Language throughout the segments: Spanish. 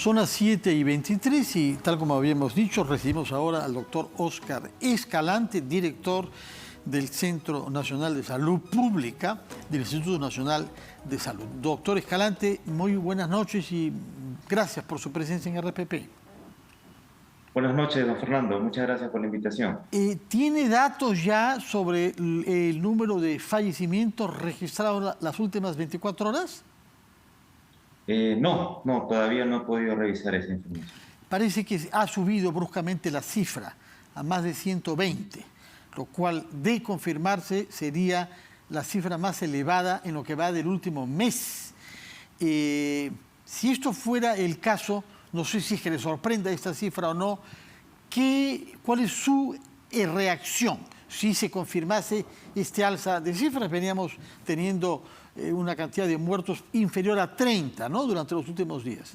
Son las 7:23 y tal como habíamos dicho, recibimos ahora al doctor Óscar Escalante, director del Centro Nacional de Salud Pública del Instituto Nacional de Salud. Doctor Escalante, muy buenas noches y gracias por su presencia en RPP. Buenas noches, don Fernando. Muchas gracias por la invitación. ¿Tiene datos ya sobre el número de fallecimientos registrados las últimas 24 horas? No, todavía no he podido revisar esa información. Parece que ha subido bruscamente la cifra a más de 120, lo cual, de confirmarse, sería la cifra más elevada en lo que va del último mes. Si esto fuera el caso, no sé si es que le sorprenda esta cifra o no, ¿cuál es su reacción? Si se confirmase este alza de cifras, veníamos teniendo una cantidad de muertos inferior a 30, ¿no?, durante los últimos días.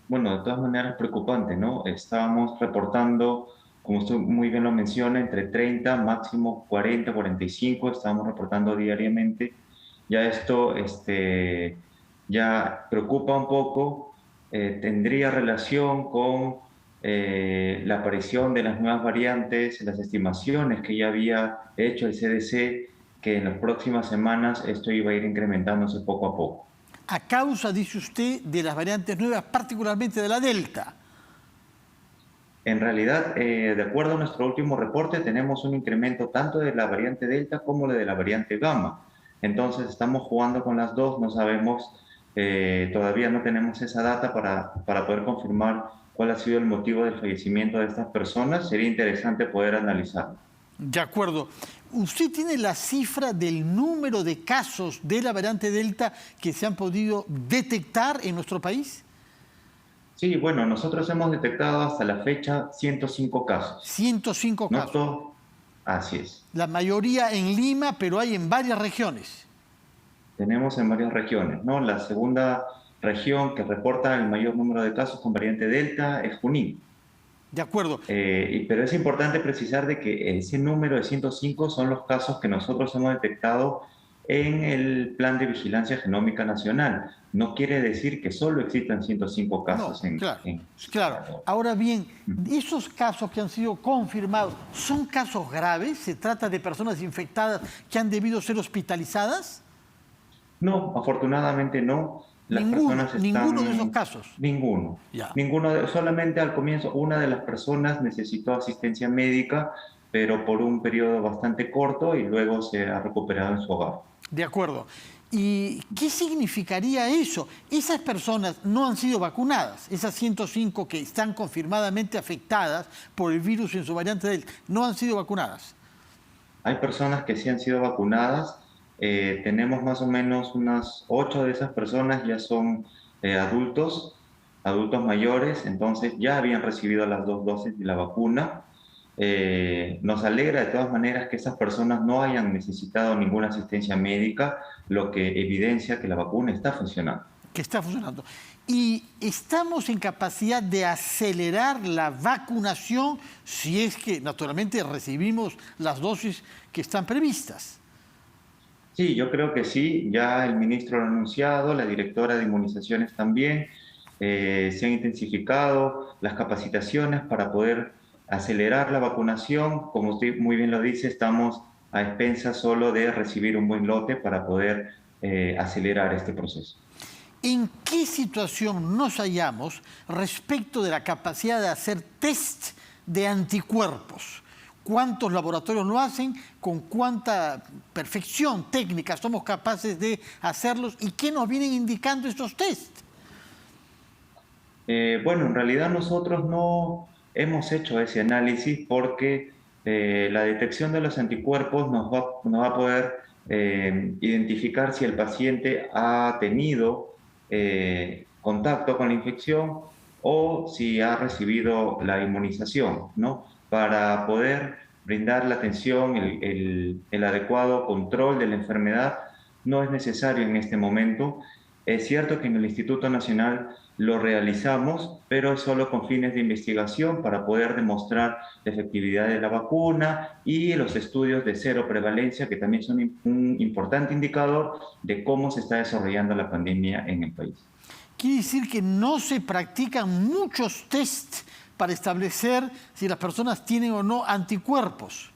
Bueno, de todas maneras preocupante, ¿no? Estábamos reportando, como usted muy bien lo menciona, entre 30, máximo 40, 45, estábamos reportando diariamente. Ya esto ya preocupa un poco, tendría relación con la aparición de las nuevas variantes, las estimaciones que ya había hecho el CDC, que en las próximas semanas esto iba a ir incrementándose poco a poco. A causa, dice usted, de las variantes nuevas, particularmente de la Delta. En realidad, de acuerdo a nuestro último reporte, tenemos un incremento tanto de la variante Delta como de la variante Gamma. Entonces, estamos jugando con las dos, no sabemos, todavía no tenemos esa data para poder confirmar cuál ha sido el motivo del fallecimiento de estas personas. Sería interesante poder analizarlo. De acuerdo. ¿Usted tiene la cifra del número de casos de la variante Delta que se han podido detectar en nuestro país? Sí, bueno, nosotros hemos detectado hasta la fecha 105 casos. 105 casos. Así es. La mayoría en Lima, pero hay en varias regiones. Tenemos en varias regiones, ¿no? La segunda región que reporta el mayor número de casos con variante Delta es Junín. De acuerdo. Pero es importante precisar de que ese número de 105 son los casos que nosotros hemos detectado en el Plan de Vigilancia Genómica Nacional. No quiere decir que solo existan 105 casos Claro. Ahora bien, esos casos que han sido confirmados, ¿son casos graves? ¿Se trata de personas infectadas que han debido ser hospitalizadas? No, afortunadamente no. Ninguno de esos casos. Ninguno. Ya. Solamente al comienzo una de las personas necesitó asistencia médica, pero por un periodo bastante corto y luego se ha recuperado en su hogar. De acuerdo. ¿Y qué significaría eso? Esas personas no han sido vacunadas, esas 105 que están confirmadamente afectadas por el virus en su variante Delta, no han sido vacunadas. Hay personas que sí han sido vacunadas. Tenemos más o menos unas 8 de esas personas ya son adultos mayores, entonces ya habían recibido las 2 dosis de la vacuna. Nos alegra de todas maneras que esas personas no hayan necesitado ninguna asistencia médica, lo que evidencia que la vacuna está funcionando. Que está funcionando. Y estamos en capacidad de acelerar la vacunación si es que naturalmente recibimos las dosis que están previstas. Sí, yo creo que sí, ya el ministro lo ha anunciado, la directora de inmunizaciones también, se han intensificado las capacitaciones para poder acelerar la vacunación. Como usted muy bien lo dice, estamos a expensas solo de recibir un buen lote para poder acelerar este proceso. ¿En qué situación nos hallamos respecto de la capacidad de hacer test de anticuerpos? ¿Cuántos laboratorios lo hacen? ¿Con cuánta perfección técnica somos capaces de hacerlos? ¿Y qué nos vienen indicando estos test? Bueno, en realidad nosotros no hemos hecho ese análisis porque la detección de los anticuerpos nos va a poder identificar si el paciente ha tenido contacto con la infección o si ha recibido la inmunización, ¿no? Para poder brindar la atención, el adecuado control de la enfermedad, no es necesario en este momento. Es cierto que en el Instituto Nacional lo realizamos, pero es solo con fines de investigación para poder demostrar la efectividad de la vacuna y los estudios de cero prevalencia, que también son un importante indicador de cómo se está desarrollando la pandemia en el país. Quiere decir que no se practican muchos tests para establecer si las personas tienen o no anticuerpos.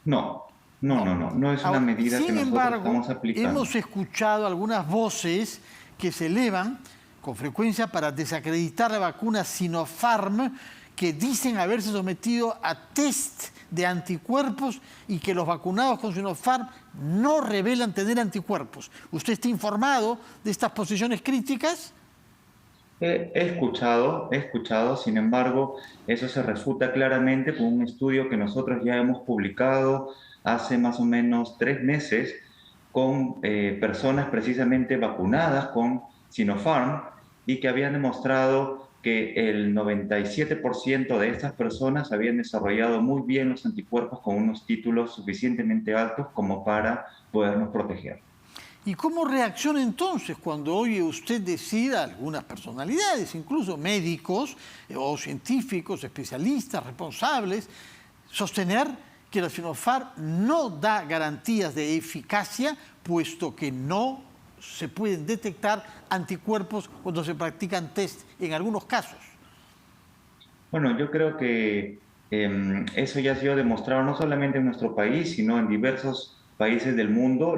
No es una Ahora, medida que sin nosotros embargo, estamos aplicando. hemos escuchado algunas voces que se elevan con frecuencia para desacreditar la vacuna Sinopharm, que dicen haberse sometido a test de anticuerpos y que los vacunados con Sinopharm no revelan tener anticuerpos. ¿Usted está informado de estas posiciones críticas? He escuchado, sin embargo, eso se refuta claramente con un estudio que nosotros ya hemos publicado hace más o menos 3 meses con personas precisamente vacunadas con Sinopharm y que habían demostrado que el 97% de estas personas habían desarrollado muy bien los anticuerpos con unos títulos suficientemente altos como para podernos proteger. ¿Y cómo reacciona entonces cuando oye usted decir a algunas personalidades, incluso médicos o científicos, especialistas, responsables, sostener que la Sinopharm no da garantías de eficacia, puesto que no se pueden detectar anticuerpos cuando se practican test en algunos casos? Bueno, yo creo que eso ya ha sido demostrado no solamente en nuestro país, sino en diversos países del mundo.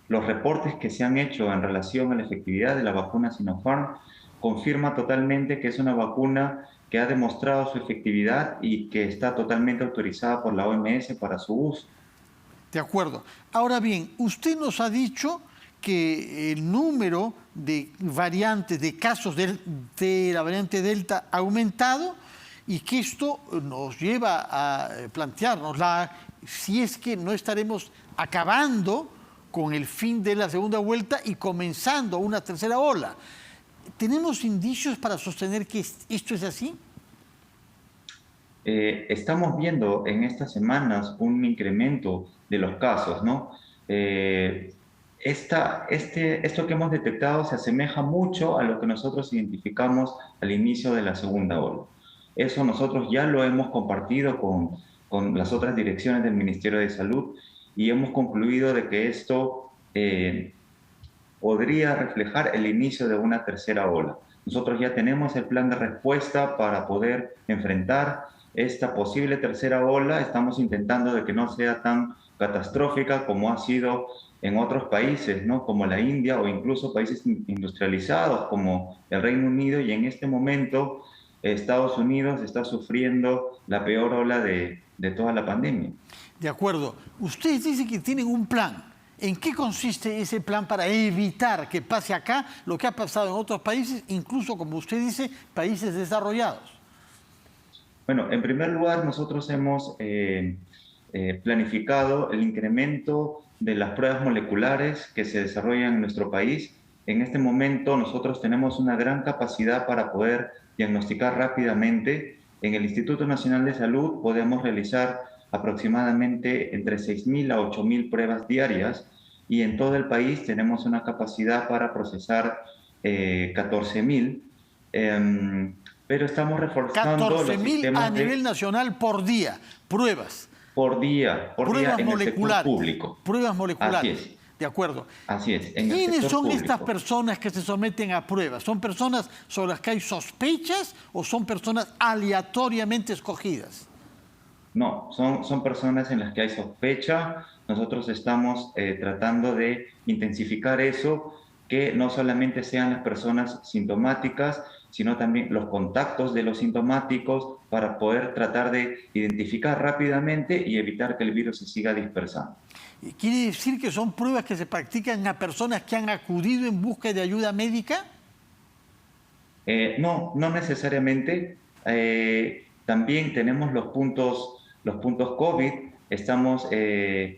Los reportes que se han hecho en relación a la efectividad de la vacuna Sinopharm confirma totalmente que es una vacuna que ha demostrado su efectividad y que está totalmente autorizada por la OMS para su uso. De acuerdo. Ahora bien, usted nos ha dicho que el número de variantes, de casos de la variante Delta ha aumentado y que esto nos lleva a plantearnos si es que no estaremos acabando con el fin de la segunda vuelta y comenzando una tercera ola. ¿Tenemos indicios para sostener que esto es así? Estamos viendo en estas semanas un incremento de los casos, ¿no? Esto que hemos detectado se asemeja mucho a lo que nosotros identificamos al inicio de la segunda ola. Eso nosotros ya lo hemos compartido con las otras direcciones del Ministerio de Salud y hemos concluido de que esto podría reflejar el inicio de una tercera ola. Nosotros ya tenemos el plan de respuesta para poder enfrentar esta posible tercera ola. Estamos intentando de que no sea tan catastrófica como ha sido en otros países, ¿no? Como la India o incluso países industrializados como el Reino Unido, y en este momento Estados Unidos está sufriendo la peor ola de toda la pandemia. De acuerdo. Ustedes dicen que tienen un plan. ¿En qué consiste ese plan para evitar que pase acá lo que ha pasado en otros países, incluso, como usted dice, países desarrollados? Bueno, en primer lugar, nosotros hemos planificado el incremento de las pruebas moleculares que se desarrollan en nuestro país. En este momento nosotros tenemos una gran capacidad para poder diagnosticar rápidamente. En el Instituto Nacional de Salud podemos realizar aproximadamente entre 6.000 a 8.000 pruebas diarias y en todo el país tenemos una capacidad para procesar 14.000. Pero estamos reforzando los 14.000 a nivel nacional por día, pruebas. Por día en el sector público. Pruebas moleculares. Así es. De acuerdo. Así es. ¿Quiénes son estas personas que se someten a pruebas? ¿Son personas sobre las que hay sospechas o son personas aleatoriamente escogidas? No, son personas en las que hay sospecha. Nosotros estamos tratando de intensificar eso, que no solamente sean las personas sintomáticas, sino también los contactos de los sintomáticos para poder tratar de identificar rápidamente y evitar que el virus se siga dispersando. ¿Quiere decir que son pruebas que se practican a personas que han acudido en busca de ayuda médica? No necesariamente. También tenemos los puntos COVID. Estamos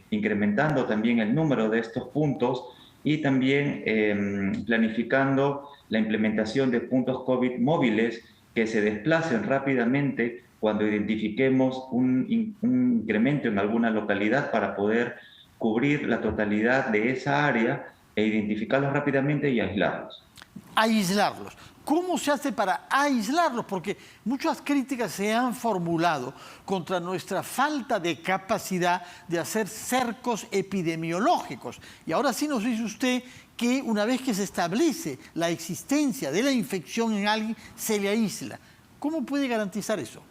incrementando también el número de estos puntos y también planificando la implementación de puntos COVID móviles que se desplacen rápidamente cuando identifiquemos un incremento en alguna localidad para poder cubrir la totalidad de esa área e identificarlos rápidamente y aislarlos. Aislarlos. ¿Cómo se hace para aislarlos? Porque muchas críticas se han formulado contra nuestra falta de capacidad de hacer cercos epidemiológicos. Y ahora sí nos dice usted que una vez que se establece la existencia de la infección en alguien, se le aísla. ¿Cómo puede garantizar eso?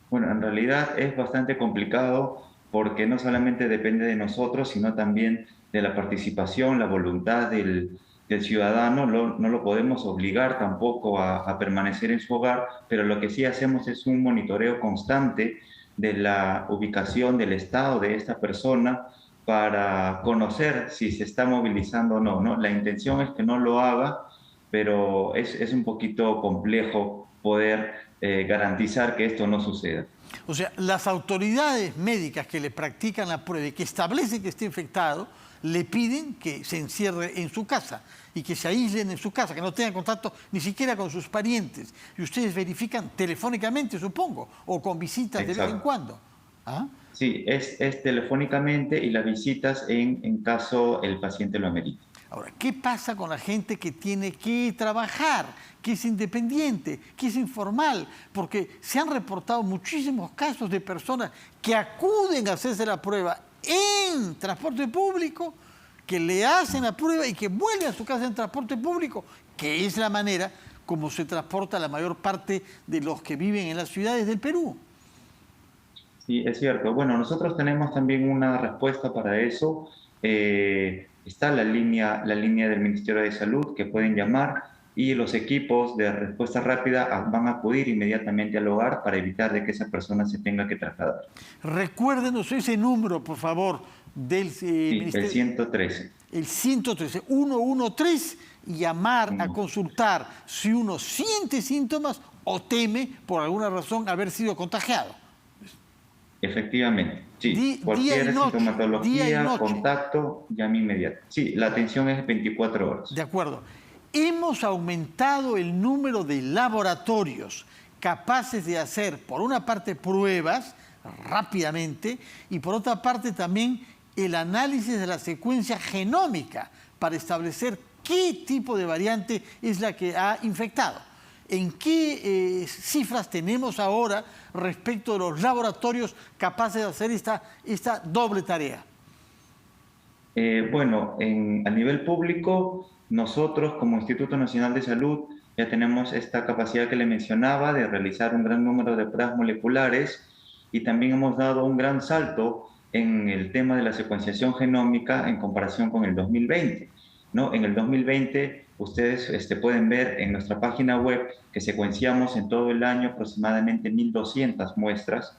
Bueno, en realidad es bastante complicado porque no solamente depende de nosotros, sino también de la participación, la voluntad del ciudadano. No lo podemos obligar tampoco a permanecer en su hogar, pero lo que sí hacemos es un monitoreo constante de la ubicación, del estado de esta persona para conocer si se está movilizando o no, ¿no? La intención es que no lo haga, pero es un poquito complejo poder garantizar que esto no suceda. O sea, las autoridades médicas que le practican la prueba y que establecen que está infectado, le piden que se encierre en su casa y que se aíslen en su casa, que no tengan contacto ni siquiera con sus parientes. Y ustedes verifican telefónicamente, supongo, o con visitas de vez en cuando. ¿Ah? Sí, es telefónicamente y las visitas en caso el paciente lo amerite. Ahora, ¿qué pasa con la gente que tiene que trabajar, que es independiente, que es informal? Porque se han reportado muchísimos casos de personas que acuden a hacerse la prueba en transporte público, que le hacen la prueba y que vuelven a su casa en transporte público, que es la manera como se transporta la mayor parte de los que viven en las ciudades del Perú. Sí, es cierto. Bueno, nosotros tenemos también una respuesta para eso. Está la línea del Ministerio de Salud que pueden llamar y los equipos de respuesta rápida van a acudir inmediatamente al hogar para evitar de que esa persona se tenga que trasladar. Recuérdenos ese número, por favor, del Sí, Ministerio. el 113. El 113, 113, y llamar a consultar si uno siente síntomas o teme por alguna razón haber sido contagiado. Efectivamente, sí. Día y Cualquier noche, día y sintomatología, noche. contacto, llame inmediato. Sí, la atención es 24 horas. De acuerdo. Hemos aumentado el número de laboratorios capaces de hacer, por una parte, pruebas rápidamente y por otra parte también el análisis de la secuencia genómica para establecer qué tipo de variante es la que ha infectado. ¿En qué cifras tenemos ahora respecto de los laboratorios capaces de hacer esta doble tarea? Bueno, a nivel público, nosotros como Instituto Nacional de Salud ya tenemos esta capacidad que le mencionaba de realizar un gran número de pruebas moleculares y también hemos dado un gran salto en el tema de la secuenciación genómica en comparación con el 2020, ¿no? En el 2020 ustedes pueden ver en nuestra página web que secuenciamos en todo el año aproximadamente 1.200 muestras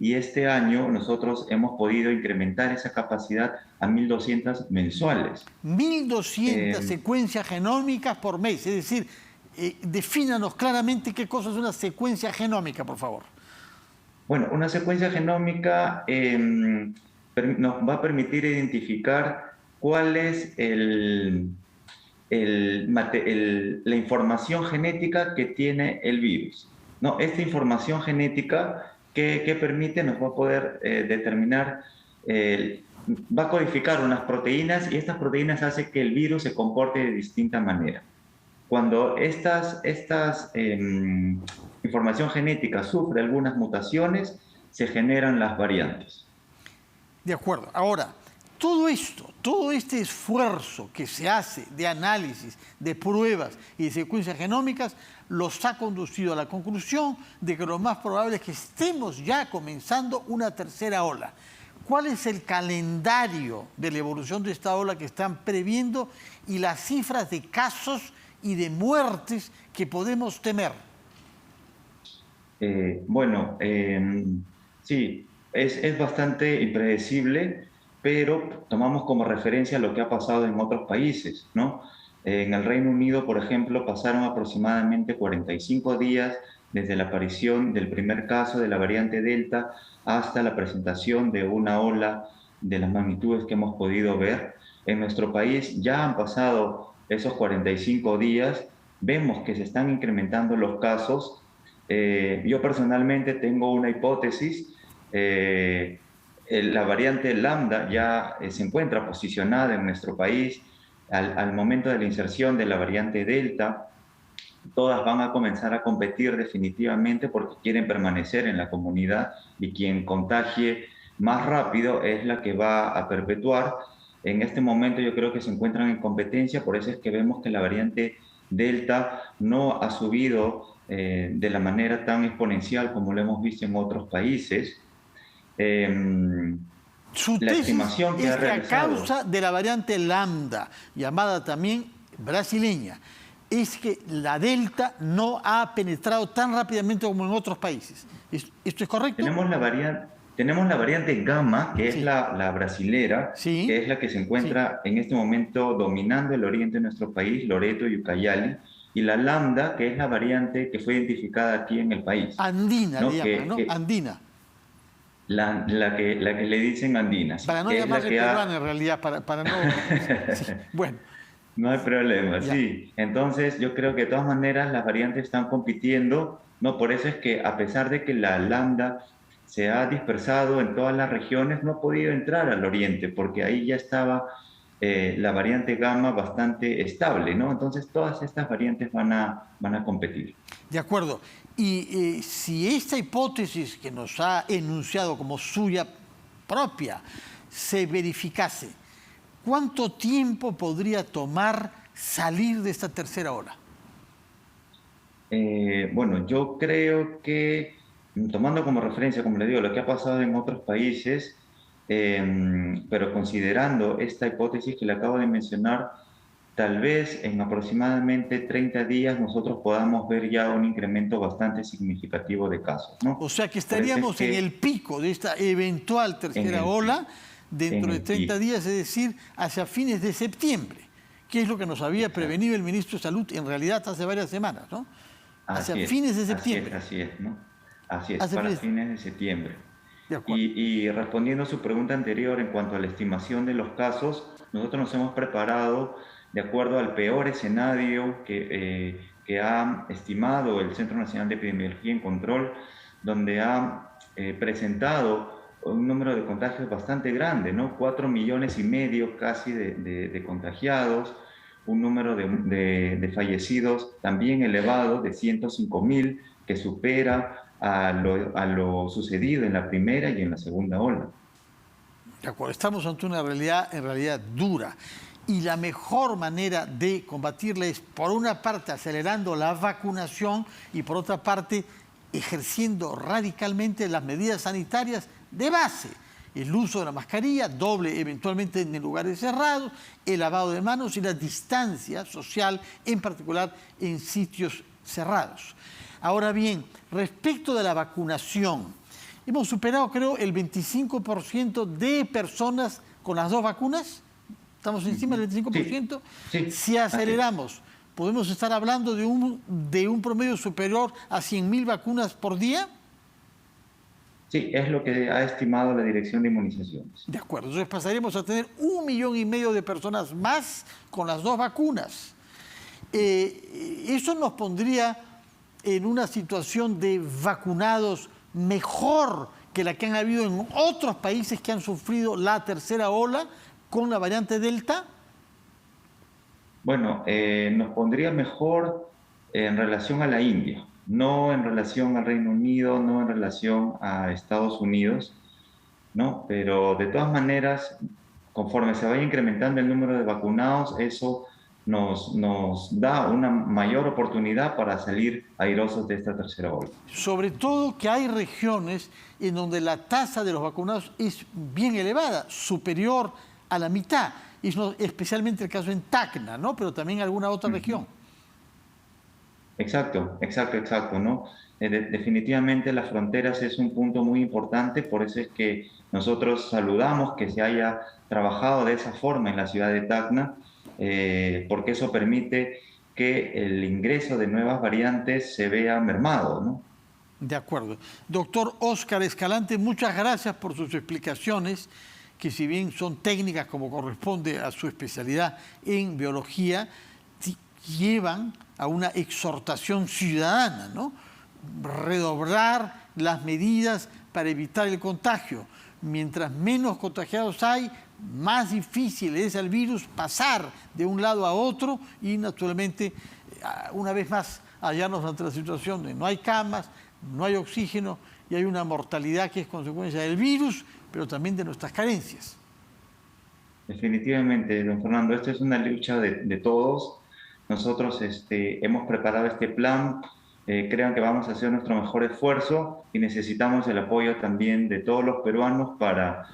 y este año nosotros hemos podido incrementar esa capacidad a 1.200 mensuales. 1.200 secuencias genómicas por mes, es decir, defínanos claramente qué cosa es una secuencia genómica, por favor. Bueno, una secuencia genómica nos va a permitir identificar cuál es la información genética que tiene el virus, ¿no? Esta información genética que permite nos va a poder determinar, va a codificar unas proteínas y estas proteínas hacen que el virus se comporte de distinta manera. Cuando información genética sufre algunas mutaciones, se generan las variantes. De acuerdo. Ahora, todo esto, todo este esfuerzo que se hace de análisis, de pruebas y de secuencias genómicas, los ha conducido a la conclusión de que lo más probable es que estemos ya comenzando una tercera ola. ¿Cuál es el calendario de la evolución de esta ola que están previendo y las cifras de casos y de muertes que podemos temer? Sí, es bastante impredecible, pero tomamos como referencia lo que ha pasado en otros países, ¿no? En el Reino Unido, por ejemplo, pasaron aproximadamente 45 días desde la aparición del primer caso de la variante Delta hasta la presentación de una ola de las magnitudes que hemos podido ver. En nuestro país ya han pasado esos 45 días, vemos que se están incrementando los casos. Yo personalmente tengo una hipótesis. la variante lambda ya se encuentra posicionada en nuestro país. Al momento de la inserción de la variante delta, todas van a comenzar a competir definitivamente porque quieren permanecer en la comunidad, y quien contagie más rápido es la que va a perpetuar. En este momento yo creo que se encuentran en competencia, por eso es que vemos que la variante Delta no ha subido de la manera tan exponencial como lo hemos visto en otros países. Su La tesis estimación que ha es que a realizado... causa de la variante lambda, llamada también brasileña, es que la delta no ha penetrado tan rápidamente como en otros países. ¿Esto es correcto? Tenemos la variante gamma, que es Sí. la brasilera, Sí. que es la que se encuentra en este momento dominando el oriente de nuestro país, Loreto y Ucayali, y la lambda, que es la variante que fue identificada aquí en el país, Andina le ¿no? llaman, ¿no? Andina. La que le dicen andina, sí, Para no que es la llamarle que peruana ha... en realidad, para no... Sí. Bueno, No hay problema, ya. sí. Entonces, yo creo que de todas maneras las variantes están compitiendo, ¿no? Por eso es que a pesar de que la lambda se ha dispersado en todas las regiones, no ha podido entrar al oriente, porque ahí ya estaba la variante gamma bastante estable, ¿no? Entonces, todas estas variantes van a competir. De acuerdo. Y si esta hipótesis que nos ha enunciado como suya propia se verificase, ¿cuánto tiempo podría tomar salir de esta tercera ola? Bueno, yo creo que, tomando como referencia, como le digo, lo que ha pasado en otros países, pero considerando esta hipótesis que le acabo de mencionar, tal vez en aproximadamente 30 días nosotros podamos ver ya un incremento bastante significativo de casos, O ¿no? sea que Por eso es estaríamos en que el pico de esta eventual tercera en ola en dentro de el 30 pico. días, es decir, hacia fines de septiembre, que es lo que nos había Exacto. prevenido el ministro de Salud en realidad hace varias semanas, ¿no? Hacia Así es, fines de así es, septiembre. así es, ¿no? Así es, Hacia para fines, fines de septiembre. de acuerdo. Y respondiendo a su pregunta anterior en cuanto a la estimación de los casos, nosotros nos hemos preparado de acuerdo al peor escenario que ha estimado el Centro Nacional de Epidemiología y Control, donde ha presentado un número de contagios bastante grande, ¿no? 4,5 millones casi de contagiados, un número de fallecidos también elevado de 105.000, que supera a lo sucedido en la primera y en la segunda ola. De acuerdo, estamos ante una realidad en realidad dura. Y la mejor manera de combatirla es, por una parte, acelerando la vacunación y, por otra parte, ejerciendo radicalmente las medidas sanitarias de base. El uso de la mascarilla, doble eventualmente en lugares cerrados, el lavado de manos y la distancia social, en particular en sitios cerrados. Ahora bien, respecto de la vacunación, hemos superado, creo, el 25% de personas con las dos vacunas. Estamos encima del 25%. Sí, sí, Si aceleramos, ¿podemos estar hablando de un promedio superior a 100.000 vacunas por día? Sí, es lo que ha estimado la Dirección de Inmunizaciones. De acuerdo, entonces pasaríamos a tener 1,5 millones de personas más con las dos vacunas. Eso nos pondría en una situación de vacunados mejor que la que han habido en otros países que han sufrido la tercera ola con la variante Delta. Bueno, nos pondría mejor en relación a la India, no en relación al Reino Unido, no en relación a Estados Unidos, ¿no? Pero de todas maneras, conforme se vaya incrementando el número de vacunados, eso nos da una mayor oportunidad para salir airosos de esta tercera ola. Sobre todo que hay regiones en donde la tasa de los vacunados es bien elevada, superior a la mitad. Y especialmente el caso en Tacna, ¿no? Pero también en alguna otra región. Exacto, ¿no? Definitivamente las fronteras es un punto muy importante, por eso es que nosotros saludamos que se haya trabajado de esa forma en la ciudad de Tacna, porque eso permite que el ingreso de nuevas variantes se vea mermado, ¿no? De acuerdo. Doctor Óscar Escalante, muchas gracias por sus explicaciones, que si bien son técnicas como corresponde a su especialidad en biología, llevan a una exhortación ciudadana, ¿no? Redoblar las medidas para evitar el contagio. Mientras menos contagiados hay, más difícil es al virus pasar de un lado a otro y naturalmente, una vez más, hallarnos ante la situación de no hay camas, no hay oxígeno y hay una mortalidad que es consecuencia del virus, pero también de nuestras carencias. Definitivamente, don Fernando, esto es una lucha de todos. Nosotros hemos preparado este plan, crean que vamos a hacer nuestro mejor esfuerzo y necesitamos el apoyo también de todos los peruanos para,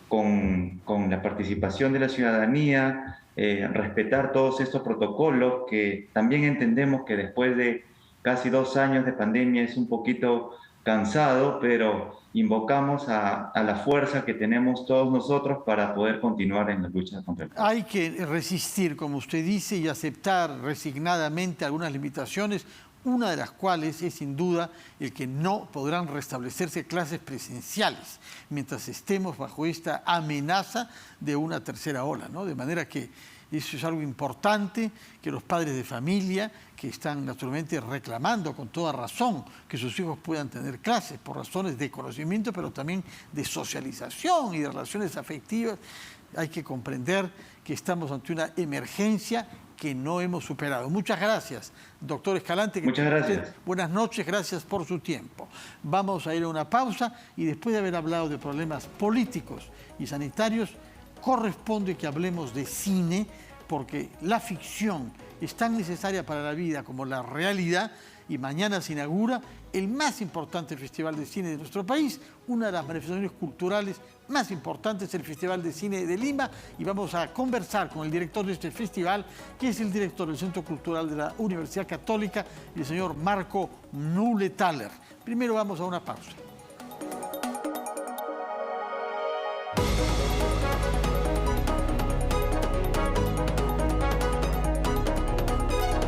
con la participación de la ciudadanía, respetar todos estos protocolos que también entendemos que después de casi 2 años de pandemia es un poquito cansado, pero invocamos a la fuerza que tenemos todos nosotros para poder continuar en la lucha contra el COVID. Hay que resistir, como usted dice, y aceptar resignadamente algunas limitaciones, una de las cuales es sin duda el que no podrán restablecerse clases presenciales mientras estemos bajo esta amenaza de una tercera ola, ¿no? De manera que eso es algo importante, que los padres de familia, que están naturalmente reclamando con toda razón que sus hijos puedan tener clases por razones de conocimiento, pero también de socialización y de relaciones afectivas, hay que comprender que estamos ante una emergencia que no hemos superado. Muchas gracias, doctor Escalante. Muchas gracias. Buenas noches, gracias por su tiempo. Vamos a ir a una pausa y después de haber hablado de problemas políticos y sanitarios, corresponde que hablemos de cine, porque la ficción es tan necesaria para la vida como la realidad, y mañana se inaugura el más importante festival de cine de nuestro país, una de las manifestaciones culturales más importantes, el Festival de Cine de Lima, y vamos a conversar con el director de este festival, que es el director del Centro Cultural de la Universidad Católica, el señor Marco Nulethaler. Primero vamos a una pausa.